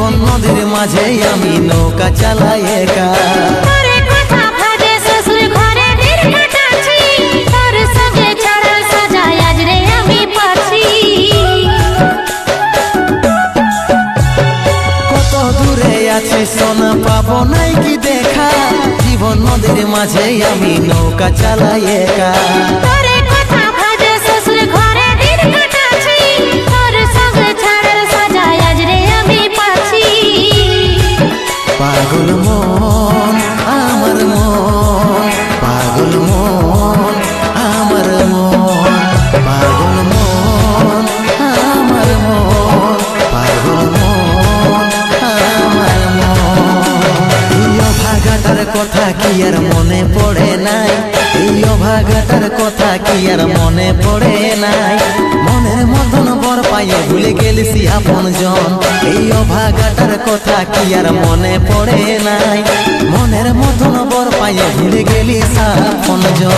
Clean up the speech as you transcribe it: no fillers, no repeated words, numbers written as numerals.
জীবন নদীর মাঝে আমি নৌকা চালাই একা। কত দূরে আছি সোনা পাবো নাই কি দেখা, জীবন নদীর মাঝে আমি নৌকা চালাই একা। পাগল মন আমার মন, পাগল মন আমার মন, পাগল মন আমার মন, পাগল মন আমার মন। এই অভাগাটার কথা কি আর মনে পড়ে নাই, এই অভাগাটার কথা কি আর মনে পড়ে নাই। মনের মতন বর পাইয়ে ভুলে গেলিসি আপন জন, এই অভাগাটার কথা কি আর মনে পড়ে নাই। মনের মতন বর পাইয়ে ভুলে গেলিস আপন জন।